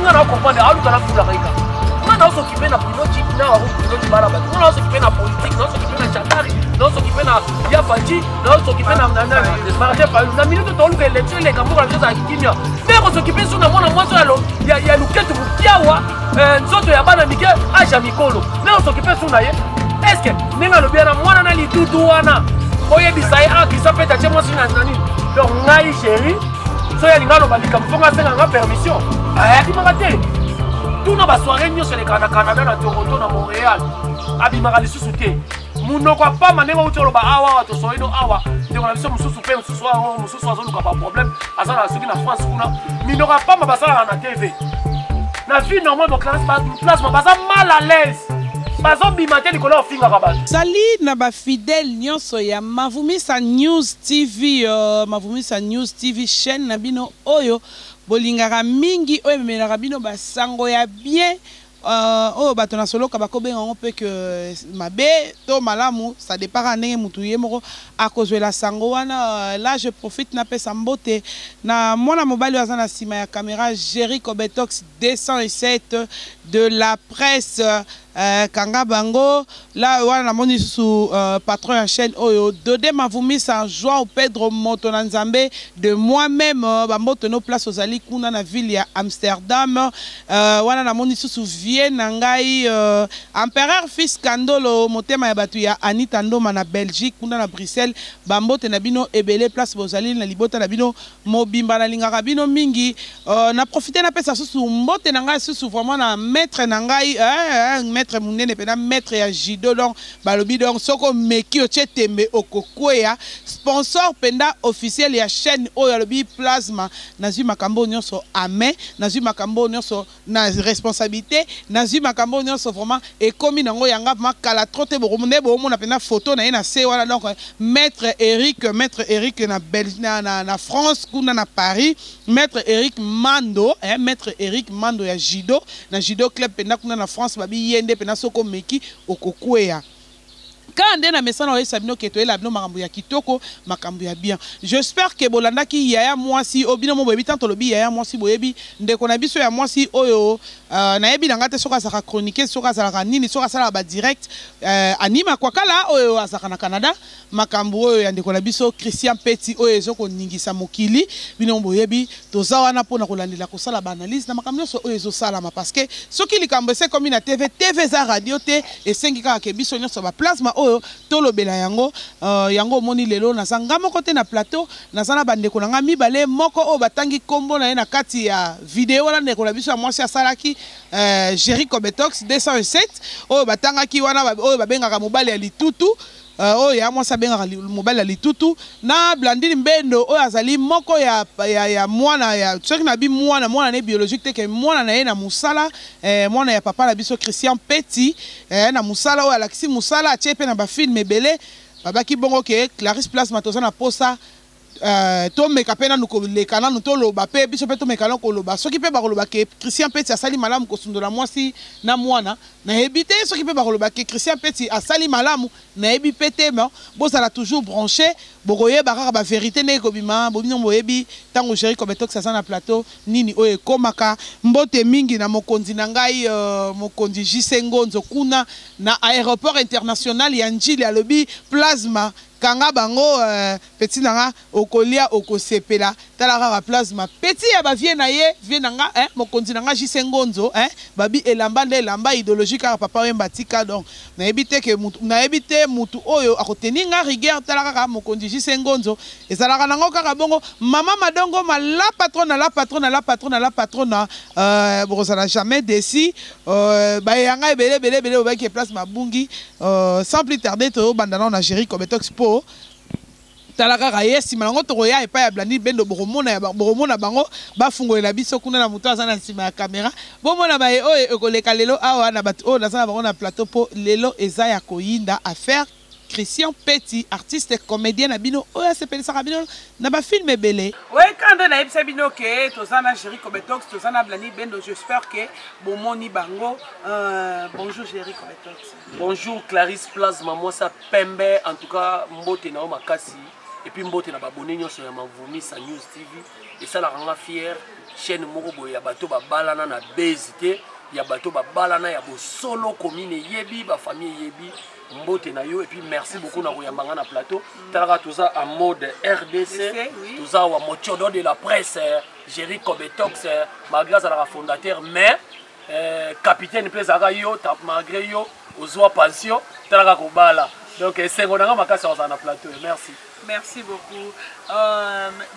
nga na comprendre aluka na fula kaika nga na s'occuper na pinoti na pinoti baraba nga na s'occuper na politique na s'occuper na chatari na s'occuper na yafaji na s'occuper na marché pa na minute to luka élection les kambo la chose kimia mais on s'occuper sur na mwana mwasi ya luketu mukiawa nzoto ya bana mike aja mikolo mais on s'occuper sur na ye est-ce que ninga lo bien na mwana na litutu wana oyebisa ye a kisa peta che mwasi na nani donc ngai chéri so ya lingalo balika mfonga senga nga permission abimaka te tuna basoirée nyonso eleka na Canada na Toronto na Montréal abimaka lisusu te munoko apama ndenge outi oloba awa tosoyino awa ndeko na biso mosusu mpe mosusu azoluka baproblème aza na soki na France kuna minoko apama basalaka na TV na vie normale boclassement baza mal à l'aise bazobima te likolo ofingaka bato sali na bafidèle nyonso ya Mavumisa News TV Mavumisa News TV chaîne na bino oyo bolingaka mingi oyo ememelaka bino basango ya bien oyo bato na soloka bakobenga ngo mpe ke mabe to malamu ça dépend ndenge mutu ye moko akozwela sango wana là je profite napesa mbote na mwana mobali aza na nsima ya caméra Jerry Kobetox 207 de la presse Kanga Bango là wana namoni sous patron ya chaîne oyo Dodé Mavumisa Joao Pedro Motonanzambe de moi-même bamboto no place ozali kuna na ville ya Amsterdam wana namoni sous Vienne ngai empereur fils Kandolo motema ya batu ya Anita Ndoma na Belgique kuna na Bruxelles bambote na bino ebele place bozali na libota na bino mobimba na lingaka bino mingi na profiter na pesa sous mbote na ngai sous vraiment na maître na ngai maître munene pena maître ya judo donc balobi donc soko meki o chetembe okokwea sponsor penda officiel ya chaîne oyo alobi plasma nazwi makambo nyonso ame nazwi makambo nyonso na responsabilité nazwi makambo nyonso vraiment ekomi nango yanga makala trote bokomunde bomona pena photo na ye na se wana donc maître Eric na France kuna na Paris maître Eric Mando maître Eric Mando ya judo na judo club penda kuna na France babi yende pena soko meki okokwea quand na mesana oyo sabino keto ela bino makambo ya kitoko makambo ya bien j'espère que bolanda ki yaya mwasi obino mo boyebi tanto lobi yaya mwasi boyebi ndeko na biso ya mwasi oyo na yebi na ngate soka saka chroniquer soka sala nini soka sala ba direct anima kwa kala oyo asaka na Canada makambo oyo ya ndeko na biso Christian Petit oyo ezoko ningisa mokili bino boyebi toza wana pona kolandela ko sala ba analyse na makambo so oyo ezosalama parce que soki likambo se comme na TV za radio te esengi kaka ke biso nyonso ba plasma oyo tolobela yango yango moni lelo na sanga moko te na plateau na sana bandeko na nga mibale moko o batangi kombo na ye na kati ya video wana ndeko na biso ya mwasi asalaki Jerry Kobetox 207 o batangaki wana oyo babengaka mobali ya litutu oyo ya mwasi abengaka mobali ya litutu na Blandine Mbendo oyo azali moko ya mwana ya soki na bi mwana ne biologique te ke mwana na ye na musala mwana ya papa na biso Christian Petit na musala oyo alakisi musala atie pe na bafilme ebele babaki bongo ke Clarisse Plasma toza na posa to meka pena nuko lekana nuto loba pe biso pe to meka ko loba soki pe ba loba ke Christian Petit asali malamu ko sundola mwasi na mwana na ebite soki pe ba loba ke Christian Petit asali malamu na ebi pete mais bo ça la toujours branché bokoye ba ba vérité ne ko bima bo bino boyebi tango Jerry Kobetox ça na plateau nini oye komaka mbote mingi na mokonzi na ngai mokonzi JC Ngonzo kuna na aéroport international ya Njili alobi plasma Kanga Bango Petit nanga okolia okosepela tala kaka plasma Petit ya ba vie na ye vie nanga mokonzi nanga JC Ngonzo babi elamba nde elamba idéologique kaka papa wemba tika donc na ebite ke mutu na ebite mutu oyo akoteninga rigueur tala kaka mokonzi JC Ngonzo ezalaka nango kaka bongo mama madongo la patrona bon ça n'a jamais déci ba yanga ebele ba ki place mabungi sans plus tarder to bandana na Jerry Kobetox po talaka kayesi malango tokoya epa ya Blandine Mbendo boromona bango bafungolela biso kuna na muto azana nsima ya caméra bomona ba oyo ekoleka lelo awa na bato oyo nazana bango na plateau po lelo eza ya koyinda affaire Christian Petit artiste comédien na bino oyo asepelisaka bino na ba film ebele ouais quand na ebisa bino ke tozana Jerry Kobetox tozana Blandine Mbendo j'espère que bomoni bango bonjour Jerry Kobetox bonjour Clarisse Plasma moi ça pembe en tout cas mbote na makasi et puis mbote na babone nyonso ya Mavumi sa News TV et ça la rend fier chaîne moko boye ya bato babalana na bezité ya bato babalana ya bosolo commune yebi ba famille yebi mbote na yo et puis merci beaucoup na koyambanga na plateau talaka tout ça en mode RDC tout ça wa mochodo de la presse Jerry Kobetox malgré ça la fondateur mais capitaine Plezaka yo tap malgré yo ozwa pension talaka kobala donc c'est on a makasi on na plateau merci. Merci beaucoup.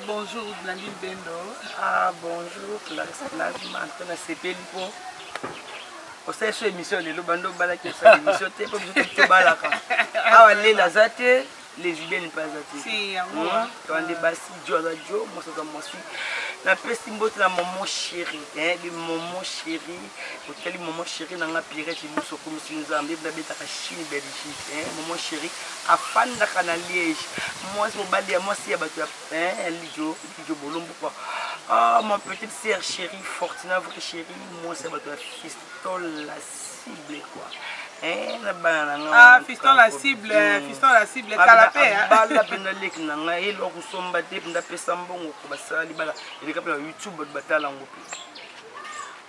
Bonjour Blandine Bendo. Ah bonjour Clarisse Plasma, Antoine Sepelipo. Au sein de l'émission, les Lobando Balaki, l'émission, tu es pas obligé de te balaka. Ah, les Lazate, les Julien n'est pas zate. Si, tu as des bassi, Joe, moi ça moi aussi. La peste mbote la maman chérie, le maman chérie, hôtel maman chérie dans la pirate, nous sommes comme si nous avions des bêtes à Chine, Belgique, maman chérie, à fan de canal Liège. Moi, c'est mon balai, moi, c'est un lijo, bolombo quoi. Ah, ma petite sœur chérie, Fortina, votre chérie, moi, c'est votre fiston la cible quoi. Ah, fiston la cible, canapé. Bala benalek nanga et l'or somba de benda pesambongo ko basali bala il est capable YouTube de batala ngopi.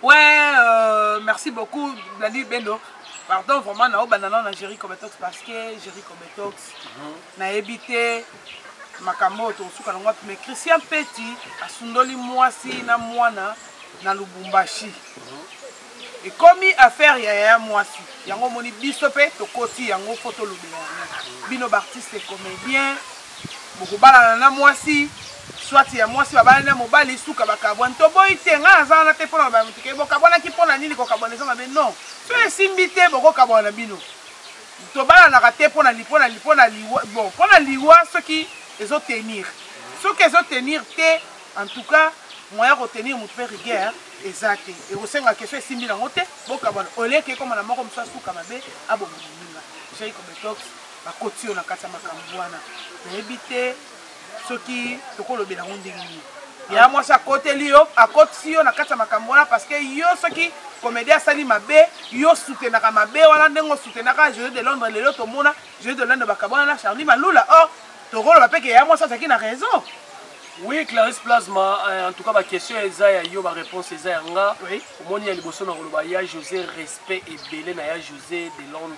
Ouais, merci beaucoup Blandine Bendo. Pardon vraiment na banana na Jerry Kobetox parce que Jerry Kobetox na évité makambo to suka ngwa mais Christian Petit asundoli mwasi na mwana na Lubumbashi. Et comme affaire ya mwasi yango moni biso pe to koti yango photo lobela bino artiste comédien boko bala na mwasi soit ya mwasi babala na mobali suka bakabwana to boy tenga za na te pona ba mutike boka bona ki pona nini ko kabona za mais non so esimbite boko kabona bino to bala na te pona lipona liwa bon pona liwa ce qui ezo tenir ce qui ezo tenir te en tout cas moyen retenir mon père guerre exact et au sein de la question simbi na ngote boka bona ole ke comme na moko msa suka mabe abo muninga Jerry Kobetox ba kotio na kata makambwana na ebite soki tokolobela ndingi ya moi sa côté lio a kotio na kata makambwana parce que yo soki comédien sali mabe yo soutenaka mabe wana ndengo soutenaka Jeux de Londres lelo to mona Jeux de Londres bakabwana na Charlie Malula or tokolo ba peke ya moi ça qui na raison. Oui, Clarisse Plasma, en tout cas, ma question est ça, yo ma réponse est ça. Oui. Au moins, il y a les bossons dans le ya José respect et belé na ya José de Londres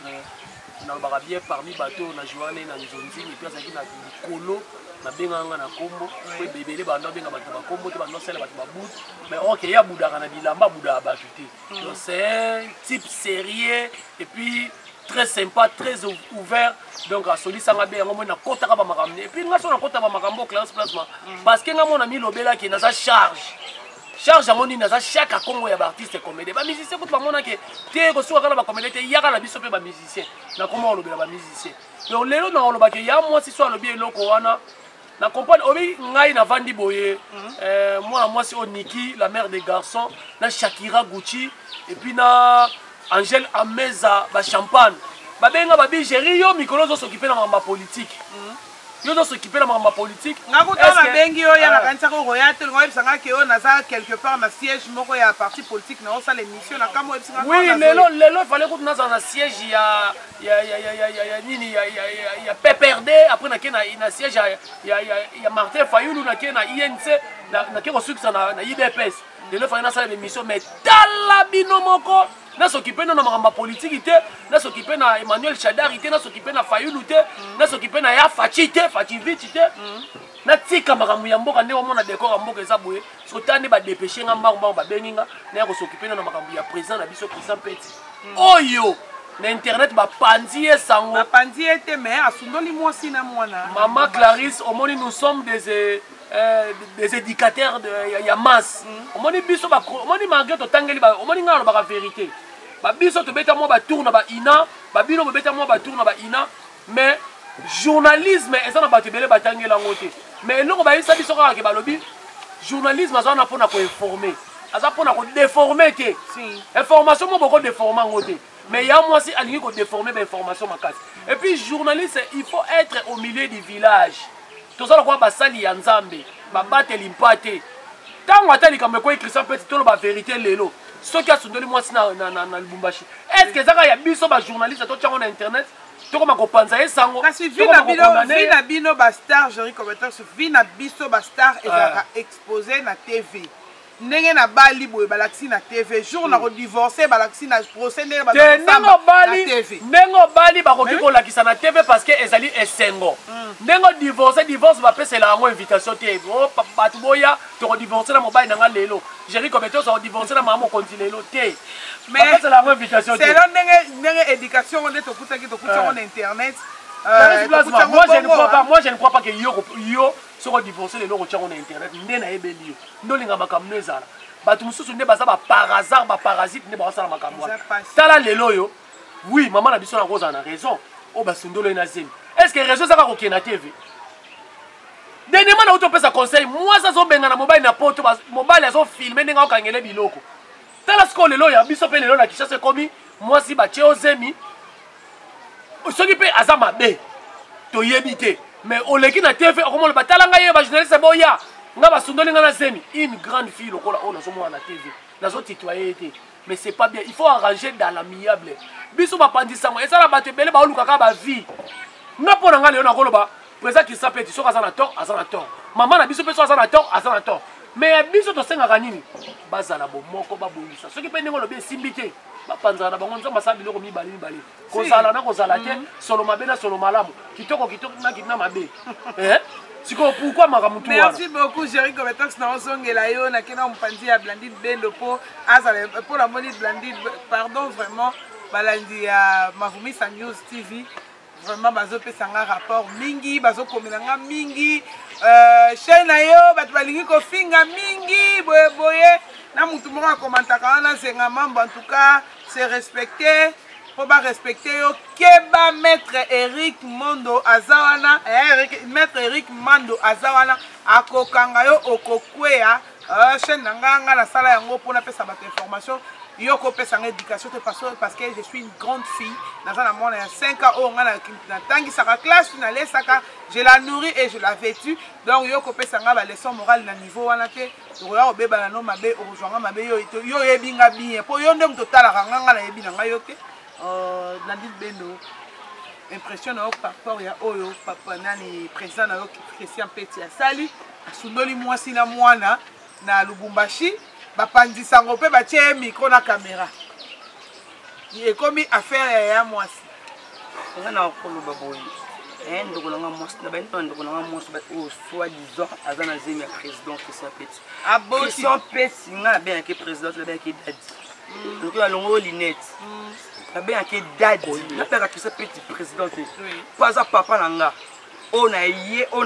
dans le barabien parmi bateau na Joanne na Nzonzi et puis ça qui na Kolo na benganga na Kombo. Oui, belé banda benga bato ba Kombo, te banda sel bato ba bout. Mais OK, ya boudara na bilamba boudara batuté. Donc c'est un type sérieux et puis très sympa, très ouvert. Donc à Soli Sangabe, on a kota ba makamne. Et puis on a kota ba makambo Clarisse Plasma parce que on a mis lobela qui na sa charge. Charge à mon na sa chaque Congo ya artiste comédien. Ba musicien ko ba mona ke te ko suka kana ba comédien te yaka na biso pe ba musicien. Na comment on lobela ba musicien. Donc lelo na on loba ke ya moi si so lobi eloko wana. Na comprendre obi ngai na vandi boye. Moi c'est Oniki, la mère des garçons, na Shakira Gucci et puis na Angèle Ameza ba champagne. Babenga babi Jerry yo mikolo zo s'occuper na mamba politique. Yo zo s'occuper na mamba politique. Ngakuta babengi yo ya na kanisa ko royate ngo ebisanga ke yo na za quelque part na siège moko ya parti politique na osa l'émission na kamo ebisanga. Oui, lelo fallait que na za siège ya nini ya PPRD après na siège ya Martin Fayulu na ke na INC na ke ko succès na IDPS. Lelo fallait na ça l'émission mais talabino moko na s'occuper na makamba politique te na s'occuper na Emmanuel Chadari te na s'occuper na Fayulu te na s'occuper na ya Fachi te Fachi Viti te na tika makambo ya mboka nde omona décor ya mboka eza boye sotane ba dépêcher nga mbango ba beninga na ko s'occuper na makambo ya président na biso président Petit oyo na internet ba pandi esango ba pandi ete mais asundoli mwasi na mwana maman Clarisse omoni nous sommes des éducateurs de ya masse omoni biso ba omoni malgré to tangeli ba omoni ngalo ba vérité ba biso to beta mo ba tour na ba ina ba bino mo beta mo ba tour na ba ina mais journalisme eza na ba tebele ba tangela ngote mais eloko ba isa biso ka ke ba lobi journalisme aza na pona ko informer aza pona ko déformer te information mo boko déformer ngote mais ya moi si alingi ko déformer ba information makasi et puis journaliste il faut être au milieu du village. Tout ça, on va sali ya nzambe, ba bateli mpate. Tant on attend comme quoi Christian Petit tout la vérité lelo. Ce qui a sondé moi na Lubumbashi. Est-ce que ça y a biso ba journaliste to tchanga na internet, tokoma kopanza esango kasi vina bino ba star Jerry Cometex vina biso ba star ezaka exposé na TV ndenge na bali boye balaksi na TV jour na redivorcer balaksi na procès ndenge ba nengo bali bakoki kolakisa na TV parce que ezali esengo ndenge divorce bapesela yango invitation te bato boya tokodivorce na mobali na nga lelo Jerry Cometex okodivorce na mama mokonzi lelo te bapesela yango invitation te selo ndenge éducation nde tokutaki en internet moi je ne crois pas que yo soko divorcer les lots on internet ndena ebeli yo ndolinga makamno ezala batu mususu nde baza ba par hasard ba parasite nde ba sala makamwa tala lelo yo oui maman na biso na koza na raison o basundolo ina zemi est-ce que raison ça va ko na TV dernièrement na auto pesa conseil moi ça zo benga na mobile na poto mobile azo filmer ndenga okangele biloko tala sko lelo ya biso pe lelo na kishase komi moi si ba cheo zemi soki pe azama be to yebite mais oleki na TV comment le batalanga ye ba journaliste boya nga basundoli nga na zemi une grande fille lokola on a somo na TV nazo titoyer mais c'est pas bien il faut arranger dans l'amiable biso ba pandisa mo esala bato bele ba oluka ka ba vie nga pona nga leo na koloba président qui s'appelle soka azana tort maman na biso pe so azana tort mais biso to senga kanini bazala bo moko ba bolisa soki pe ndingo lobe simbite bapanzana bango nzamba sa biloko mibali kozala na kozala te solo mabe na solo malamu kitoko na kitna mabe siko pourquoi makamutu wana merci beaucoup Jerry Cometex na osongela yo na kena mpanzi ya Blandine Bendo po azala pour la moni Blandine pardon vraiment balandi ya Mavumisa News TV vraiment bazopesa nga rapport mingi bazokomela nga mingi chaîne na yo bato balingi kofinga mingi boye na mutu moko akomantaka wana zenga mambo en tout cas c'est respecté faut pas respecter yo keba maître Eric Mando azawana maître Eric Mando azawana akokanga yo okokweya chaîne nanga na sala yango pona pesa bato information yo ko pesa nga éducation parce que je suis une grande fille dans un monde il y a 5 ans on a na tangi saka classe na lesaka je la nourris et je la vêtue donc yo ko pesa nga ba leçon morale na niveau wana te to ya obeba na no mabe o rejoindre mabe yo yebinga bien po yo ndem totala kanga na yebi na nga yo te Blandine Bendo impression na par rapport ya oyo papa nani président na yo Christian Petit asali asundoli mwasi na mwana na Lubumbashi bapandisa ngo pe batie micro na caméra ekomi affaire ya mwasi ngana okoloba boyi ndoko nga mwasi na bento ndoko nga mwasi ba o soi-disant azana zemi ya président Christian Petit Christian Petit nga bien que président le bien que dadi ndoko ya longo linette na bien que dadi na peka Christian Petit président pas à papa nanga on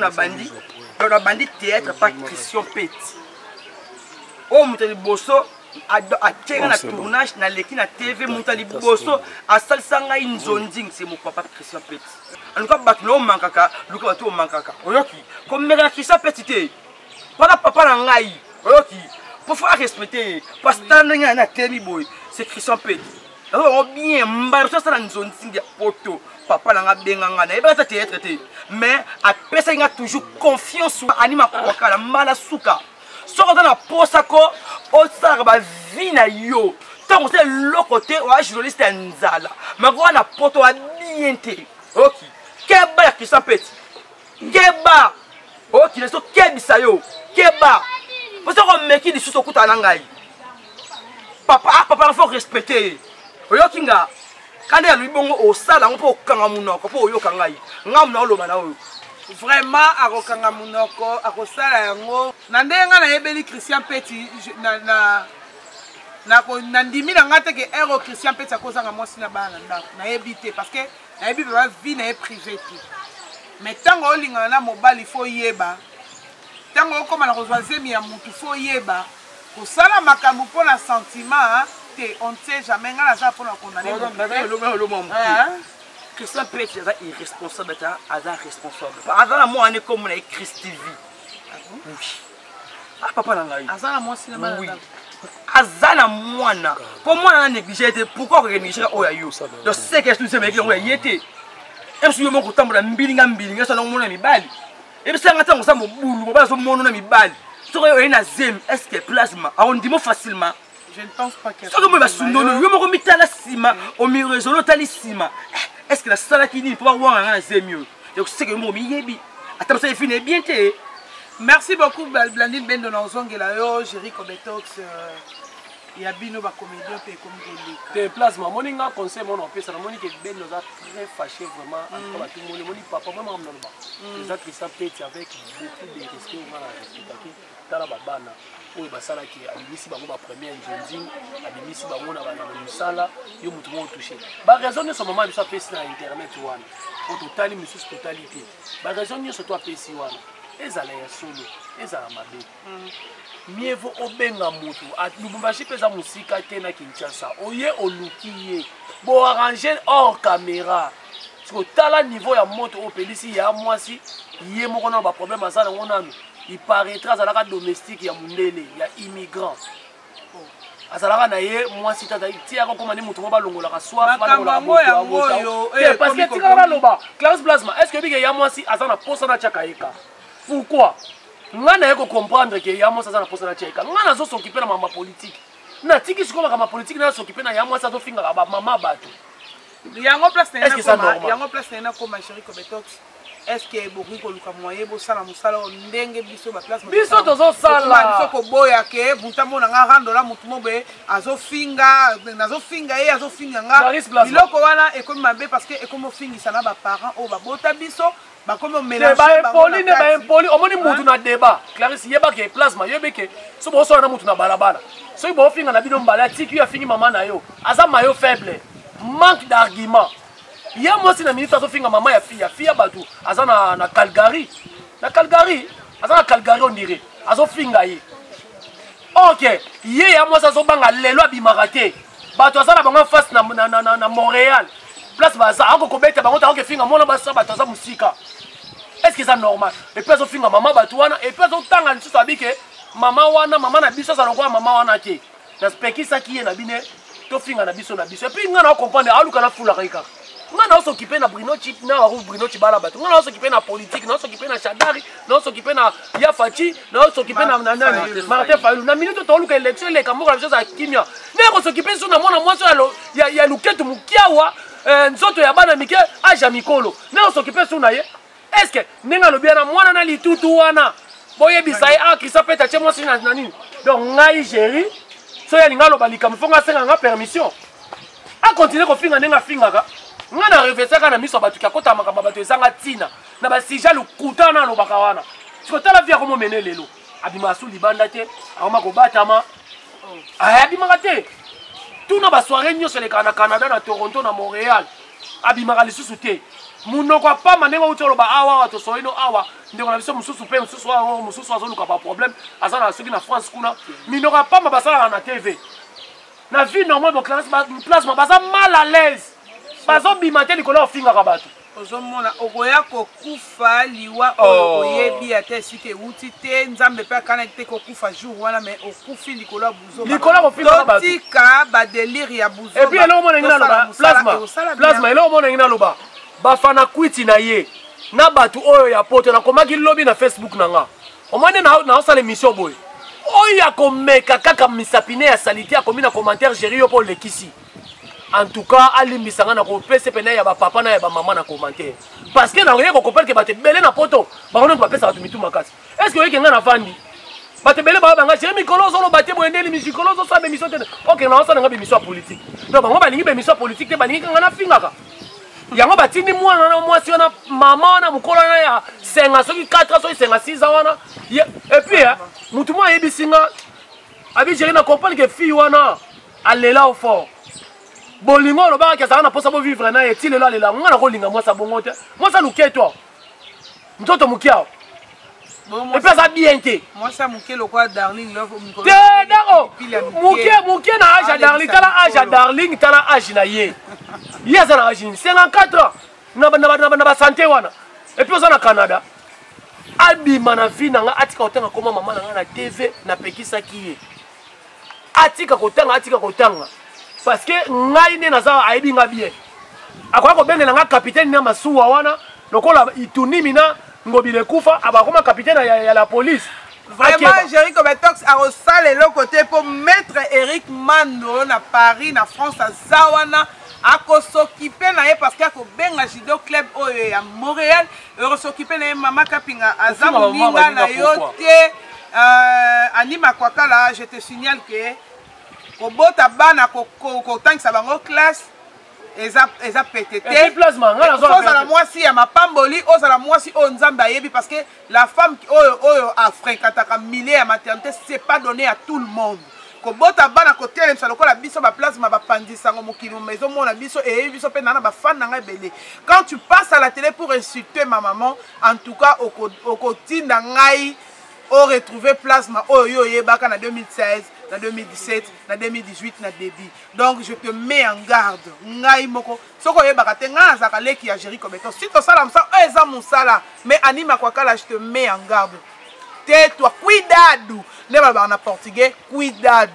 a bandi théâtre pas Christian Petit o mutali boso a tchenga na tournage na leki na TV mutali boso a salsanga inzonding c'est mon papa Christian Petit en tout cas batlo mankaka luka bato mankaka oyoki comme mega Christian Petit te para papa na ngai oyoki pour faire respecter parce que ndanga na temi boy c'est Christian Petit on bien mba ça na nzonding ya poto papa na nga benga nga na eba ta théâtre te mais a pesa nga toujours confiance anima kwa kala mala suka soko na posako osaka ba vie na yo tant c'est le côté wa journaliste nzala mako na poto wa bien te OK keba ki sapeti keba OK leso kebisa yo keba posako meki di suso kuta na ngai papa faut respecter oyo kinga kande ya libongo osala ngo po kanga munoko po oyo kangai ngamna oloba na oyo vraiment akokanga munoko akosala yango na ndenga na yebeli Christian Petit na ndimi na ngate ke ero Christian Petit akozanga mwasi na bana ndako na yebite parce que na yebi ba vie na privé ti mais tango olinga na mobali fo yeba tango okoma na kozwa zemi ya mutu fo yeba kosala makambo pona sentiment te on ne sait jamais ngala za pona condamner Christian Petit est irresponsable, responsable. Avant la moi, on est comme on Christ TV. Oui. Ah, papa, Azana moi, c'est la oui. Azana moi, pour moi, on a négligé. Pourquoi on a négligé? Oh, yo. Je sais que tout ce mec, on a y été. Et si on a temps de mbilinga, ça n'a pas de balle. Et puis, ça n'a pas de boulot, pas de mon ami balle. Si on a un zème, est-ce que plasma? On dit facilement. Je ne pense pas que ça. Si on a un sundolo, on a mis talasima, on a mis réseau talasima. est-ce que la salle qui dit pour voir c'est mieux donc c'est que mon yebi attends ça finit bien té. Merci beaucoup Blandine Bendo Nozongela yo Jericho Betox ya bino ba comédien pe comme Golika. Te plasma moninga conseil mon on peut ça monique Bendo za très fâché vraiment encore tout le monde papa vraiment non ba. Les actrices ça peut avec beaucoup de respect on va respecter tala babana oyo basala ki abimisi bango ba première engine abimisi bango na bana musala yo mutu mo toucher ba raison ne so moment biso pesi na internet wana au total mususu totalité ba raison ne so to pesi wana ezala ya solo ezala mabe mieux vaut obenga mutu lubumbashi pesa musika te na Kinshasa oye olukiye bo arranger hors caméra parce que tala niveau ya moto o pelisi ya mwasi yé moko na ba problème azala ngonami il paraîtra azalaka domestique ya mundele ya immigrant azalaka na ye mwasi tata tiaka koma ni mutu mo balongolaka soif balongola moto parce que tika loba Clarisse Plasma est-ce que bige ya mwasi azana posa na chaka eka pourquoi ngana yeko comprendre que ya mwasi azana posa na chaka ngana zo s'occuper na mama politique na tiki sikola kama politique na s'occuper na ya mwasi azo finga ba mama bato yango place na est-ce que ça normal yango place na koma Jericho Betox. Est-ce que beaucoup de luka moyen bo sala musala ndenge biso ba place biso tozo sala biso ko boya ke butamo na nga rando la mutu mobe azo finga ye azo finga nga biloko wana ekomi mabe parce que ekomi fingisa na ba parents o ba bota biso ba komo mélanger ba impoli omoni mutu na débat Clarisse yeba ke Plasma yebe ke so bo so na mutu na balabala so bo finga na bino mbala tiki ya fingi mama na yo aza mayo faible manque d'argument. Il y a moi aussi une minute à finir maman ya fille batu azana na Calgary azana Calgary on dirait azo finga ye OK ye ya moi ça zo banga lelo abimarate batu azana banga face na Montréal place baza ako kobeta bango ta ko finga mona basa batu aza musika est-ce que c'est normal et puis azo finga maman batu wana et puis azo tanga lisusu abike mama na biso za lokwa mama wana ke na spekisa ki ye na bine to finga na biso et puis ngana comprendre aluka na fula kaika ngana s'occuper na Bruno Chip na wa Bruno Chibala batu ngana s'occuper na politique na s'occuper na Chadari na s'occuper na Yafachi na s'occuper na nani Martin Fayulu na minute to luka election le kamoko na biso kimia na ko s'occuper so na mwana mwasi ya luketu mukiawa nzoto ya bana mike aja mikolo na s'occuper so na ye est-ce que ninga lo bien na mwana na litutu wana boye bisaye Krista peta che mwasi na nini donc ngai géri so ya linga lo balika mfonga senga nga permission a continuer ko finga ninga finga ka ngana revesaka na miso batu kakota makamba batu ezanga tina na ba sija lukutana no bakawana siko tala via komo mene lelo abima su libanda te akoma ko batama abima te tuna ba soirée nyoso le Canada na Toronto na Montréal abima lisusu te munoko pa manengo utolo ba awa to soino awa ndeko na biso mususu pe mususu azoluka ba problème azana soki na France kuna minoko pa mabasala na TV na vie normale donc Plasma basa mal à l'aise bazo bimate likolo ofinga kabatu ozomona okoya kokufa liwa oyebi ate sike wuti te nzambe pe kana te kokufa jour wana mais okufi likolo buzo likolo ofinga kabatu tika ba délire ya buzo et puis elo mona ngina loba Plasma elo mona ngina loba bafana kwiti na ye na batu oyo ya poto na komaki lobby na Facebook nanga omane na osala émission boy oya komeka kaka misapine ya salite akomi na commentaire géri yo pour lekisi. En tout cas, alimbisanga na ko pese pena ya ba papa na ya ba maman na commentaire. Parce que na rien ko kopel ke bate belé na poto, ba kono ba pesa batu mitu makasi. Est-ce que yeke nga na vandi? Bate belé ba nga chéri mikolo zo lo bate boyendeli mikolo zo sa be mission te. OK, na osa nga be mission politique. Donc ba ngo ba lingi be mission politique te ba lingi nga na fingaka. Yango batindi mwana na mwasi wana mama na mukolo na ya senga soki 4 soki senga 6 wana. Et puis mutu mo yebisinga abi chéri na comprendre que fille wana alela au fort. Bolingo lo ba ka na posa bo vivre na ye tile la lela ngana ko linga mwasa bongo te mwasa luke toi mtoto mukiao et puis ça bien te mwasa muke lo kwa darling love mikolo te dako muke na âge darling tala âge darling tala âge na ye ça na âge 54 ans na ba santé wana et puis ça na Canada abima na vie nanga atika otanga koma mama nanga na TV na pekisa kiye atika kotanga parce que ngai ne naza aibi nga bien akwa ko bengela nga capitaine na masuwa wana lokola itunimi na ngobile kufa abakoma capitaine ya la police Vraiment, Jericho Betox a reçu le côté pour mettre Eric Mando na Paris, na France, à Zawana, à s'occuper parce qu'il y a un judo club à Montréal, et s'occuper de Mama Kapinga, à Zamoninga, na Yote, Anima Kwakala, je te signale que Kobota Bana, Kotang Sabango classe. Eza pétété. Ozala mwasi ya mapamboli, ozala mwasi o nzambe ayebi parce que la femme oyo a fréquentaka milieu ya maternité c'est pas donné à tout le monde. Kobota bana kotel msa lokola biso ba plasma ba pandisa ngo mokili maison mona biso et biso pe nana ba fan na belé. Quand tu passes à la télé pour insulter ma maman, en tout cas au kotinda ngai o retrouver plasma oyo yebaka na 2016. Na 2017, na 2018, na début. Donc je te mets en garde. Ngai moko. Soko yebaka te nga zakale ki ya Jericho Betox. Si to sala msa eza musala, mais Anima Kwakala je te mets en garde. Tais-toi, cuidado. Ne ba na portugais, cuidado.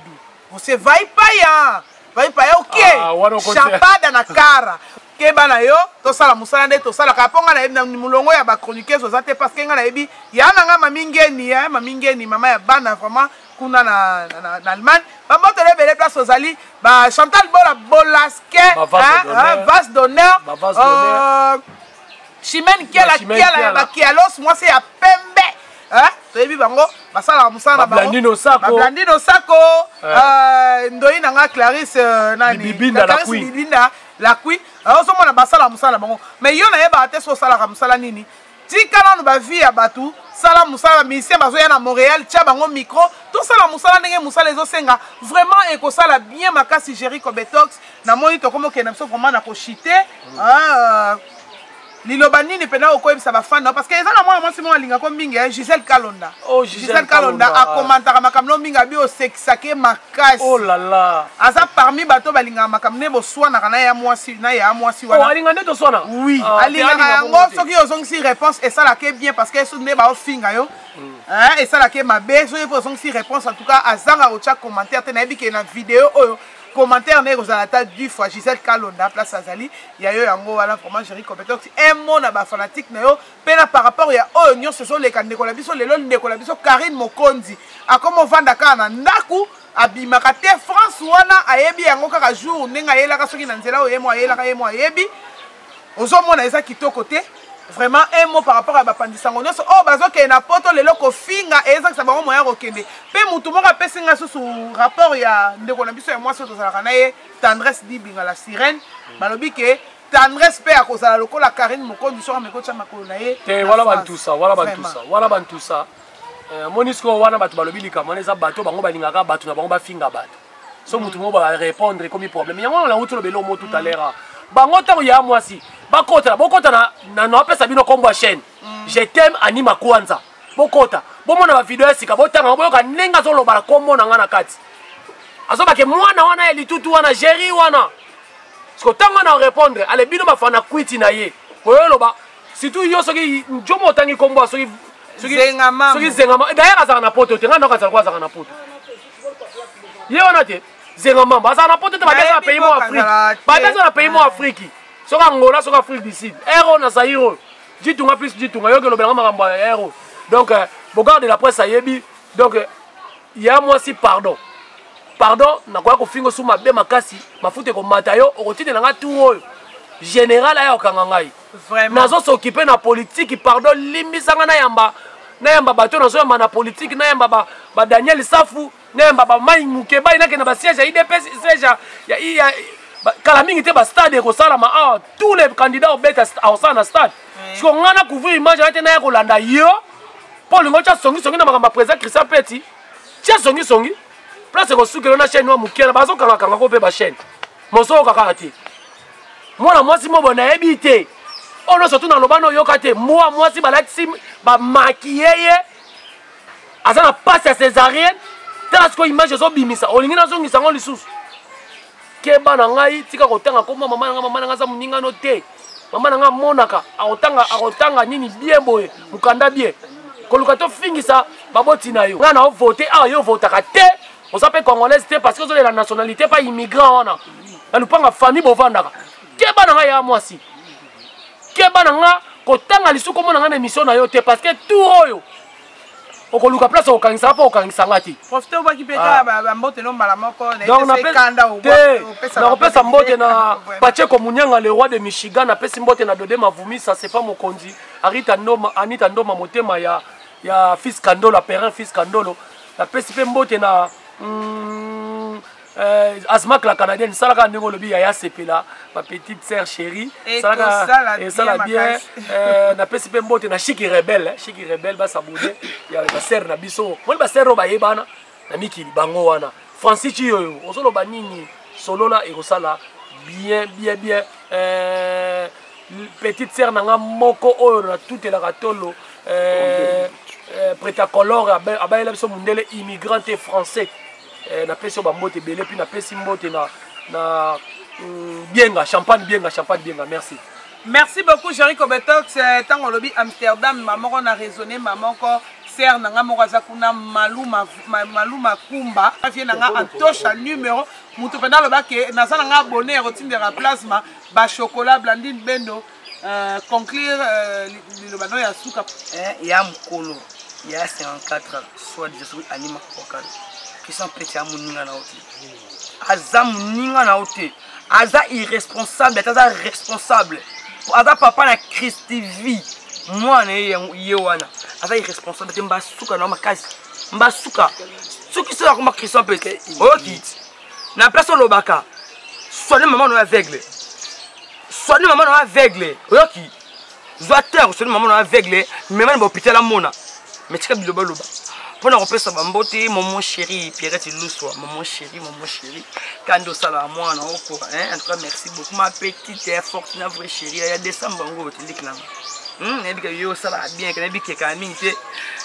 Você vai paia. Vai paia o quê? Chapada na cara. Keba na yo, to sala musala nde to sala kaponga na yebi mulongo ya ba chroniqueuse ozate parce que nga na yebi ya nanga mamingeni mama ya bana vraiment kuna na Allemagne ba moto le belle place ozali ba Chantal Bolaske vase d'honneur Chimène Kiala ba Kialos moi c'est ya pembe hein to yebi bango ba sala musala na bango Blandino Sako ndoi nanga Clarisse nani Bibinda la kui alors so mona basala musala bango mais yo na yeba te so sala ka musala nini tikala no ba vie ya batu sala musala mission bazo ya na Montréal tia bango micro tout sala musala ndenge musala ezo senga vraiment e ko sala bien makasi Jericho Betox na moni to komo ke na so vraiment na ko chiter Liloba nini pena okoyebisa ba fan parce que eza na moi si mo alinga ko mbinga Gisèle Kalonda. Oh Gisèle Kalonda a commenté makamno mbinga bio sexake makasi. Oh là là. Asa parmi bato balinga makamne bo swana kana ya mwasi wana. Oh alinga nde to swana. Oui, alinga yango soki ozongisi réponse et ça la ke bien parce que soudne ba ofinga yo. Hein et ça la ke mabe soki ozongisi réponse en tout cas azanga ocha commentaire te na yebi ke na vidéo oyo. Commentaire n'est aux attaques du fois Gisèle Kalonda place Azali il y a eu un mot voilà vraiment Jericho Betox un mot na ba fanatique na yo pena par rapport ya oignon ce sont les candidats biso les lol ndekola biso Karine Mokondi a comme vanda kana ndaku abimaka te France wana ayebi yango kaka jour nenga yelaka soki na nzela oyemo ayebi ozomona eza kitoko te vraiment un mot par rapport à Bapandisango nyonso oh bazoke na poto lelo ko finga eza sa bango moya kokende pe mutu moko apesinga susu rapport ya ndeko na biso ya mwasi tozalaka na ye Tendresse Dibinga la sirène balobi ke Tendresse pe akozala lokola Karine Mokondi soka mekocha makolo na ye te wala bantu ça monisco wana bato balobi likambo eza bato bango balingaka bato na bango bafinga bato so mutu moko ba répondre comme problème yango na utu lobelo mo tout à l'heure bango tango ya mwasi bakota na pesa bino kombo chaîne je t'aime Anima Kwanza bokota bomona ba video sika botanga boyoka nenga zo loba kombo na ngana kati azoba ke mwana wana ya litutu wana Jerry wana sko tango na répondre ale bino bafana kwiti na ye boyo loba surtout yo soki njomo tangi kombo soki zengama d'ailleurs azaka na poto te ngana ka kwa azaka na poto ye wana te zengama azaka na poto te ba na pays mo Afrique ba na pays mo Afrique soka Angola soka Afrique du Sud héros na Zaïre ditunga plus ditunga yo ke lobela makambo ya héros donc bogarde la presse ayebi donc il y a moi si pardon na kwa ko fingo suma be makasi mafute ko mata yo okotite na nga tout oyo général aya okanga ngai vraiment nazo s'occuper na politique pardon limbisanga na yamba bato nazo yamba na politique na yamba ba Daniel Safu na yamba ba Mai Mukeba ina ke na ba siège ya IDPS siège ya kala mingi te ba stade ko sala ma tous les candidats au beta au sana stade parce qu'on a couvrir image ate na ya ko landa yo Paul ngocha songi na makamba président Christian Petit tia songi place ko sukelo na chaîne wa mukela bazo kanga ko pe ba chaîne moso kaka ati mwana mwasi mo bona ebite ono surtout na lobano yo kate mwasi balati ba maquiller azana passe à césarienne tela ko image zo bimisa olingi na zongi sango lisusu keba na ngai tika kotanga ko mama nga za muninga no te mama nga monaka akotanga nini bien boye mukanda bien koluka to fingisa baboti na yo nga na voter yo votaka te on s'appelle congolaise te parce que vous avez la nationalité pas immigrant na lupanga famille bovandaka keba na ngai ya mwasi keba na nga kotanga lisuko mona nga na émission na yo te parce que tout oyo okoluka place okangisa pa okangisa ngati profite obaki peta ba mbote no mbala moko na donc na opesa mbote na Pacheco Munyanga le roi de Michigan na pesi mbote na Dode Mavumisa c'est pas mokonzi Anita Ndoma motema ya fils Kandolo parrain fils Kandolo na pesi pe mbote na Asmak la canadienne salaka ndeko lobi ya sepela ma petite sœur chérie salaka et ça la bien na pesi pe mbote na Chiki rebelle ba sabude ya ba sœur na biso mo ba sœur ba yebana na mikili bango wana Francis Chiyo osolo ba nini solola et osala bien petite sœur nanga moko oyo na toute la ratolo prêt-à-color abayela biso mundele immigrante français na pesi ba mbote belé puis na pesi mbote na bienga champagne bienga merci. Merci beaucoup Jerry Kobetox tant on lobby Amsterdam maman on a raisonné maman ko ser nanga moko zakuna maluma kumba afie nanga antosha numéro mutu pena loba ke na sana nga abonné rotindera plasma ba chocolat blandine bendo conclure le bano ya suka ya mkolo ya 54 soit Jésus anima kokal qui sont petits à moninga na ote aza moninga na ote aza irresponsable aza responsable aza papa na Christi vie moi na yewana aza irresponsable te mbasuka na makasi mbasuka soki so akoma Christian pete okit na place lobaka soigne maman no aveugle oyoki zwa terre soigne maman no aveugle même na hôpital à mona mais tika biloba loba pour nous repasser bambote maman chérie Pierrette Luswa maman chérie kando sala moi na oko en tout cas merci beaucoup ma petite forte na vraie chérie ya décembre ngo tindiki na nebi ka yo sala bien ka nebi ke ka mingi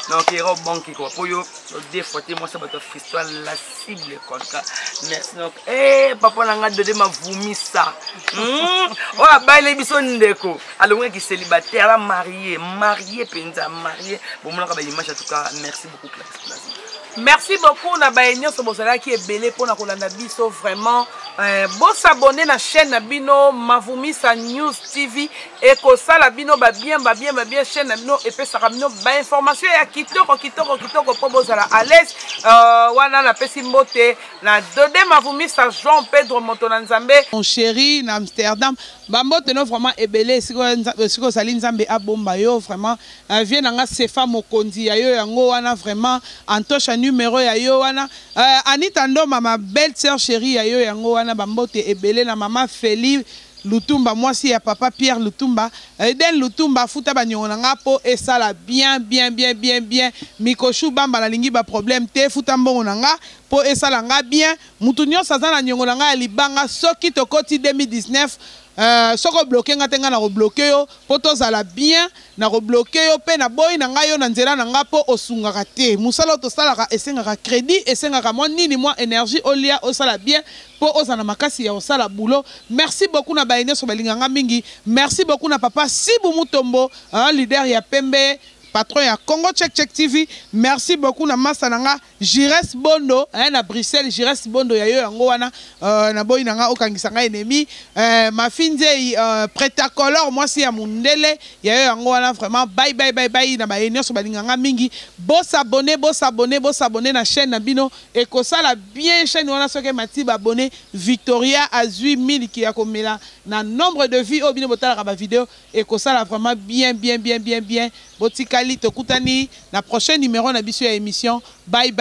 donc il y a bon qui quoi pour yo des fois moi ça va te frustrer la cible quoi merci donc papa na nga Dode Mavumisa oh baile biso ndeko alonga qui célibataire la marié penza marié bon moi ka ba image en tout cas merci beaucoup classe. Merci beaucoup na baenyo so bozala ki ebele pona kolanda biso vraiment bon s'abonner na chaîne na bino Mavumisa News TV et ko sala bino ba bien chaîne na bino et pesa bino ba information ya kitoko po bozala à l'aise wana na pesi mbote na Dode Mavumisa Jean Pedro Motona Nzambe mon chéri na Amsterdam ba mbote no vraiment ebele siko sali Nzambe abomba yo vraiment vient nga Sefa Mokonzi ya yo yango wana vraiment antosha numéro ya yo wana Anita Ndoma ma belle sœur chérie ya yo yango wana bambote ebele na mama Feli Lutumba moi si ya papa Pierre Lutumba Eden Lutumba futa banyongo nga po esala bien mikoshu bamba na lingi ba problème te futa mbongo nga po esala nga bien mutu nyonso aza na nyongo nga ya libanga soki tokoti 2019 soko bloqué nga tenga na rebloqué yo po tozala bien na rebloqué yo pe na boy na nga yo na nzela na nga po osungaka te musala to salaka esengaka crédit esengaka moi nini moi énergie olia osala bien po ozana makasi ya osala boulot. Merci beaucoup na baine so balinganga mingi. Merci beaucoup na papa Sibu Mutombo leader ya Pembe patron ya Congo Check TV. Merci beaucoup na masa nanga Jires Bondo na Bruxelles Jires Bondo ya yo yango wana na boy nanga okangisa nga ennemi mafinze prêt-à-color moi si ya mundele ya yo yango wana vraiment bye na ba enyo so balinganga mingi bo s'abonner na chaîne na bino et ko sala bien chaîne wana soke mati ba abonner Victoria azui 1000 ki ya komela na nombre de vues au bino botala ba vidéo et ko sala vraiment bien botikali tokutani na prochain numéro na biso ya émission bye.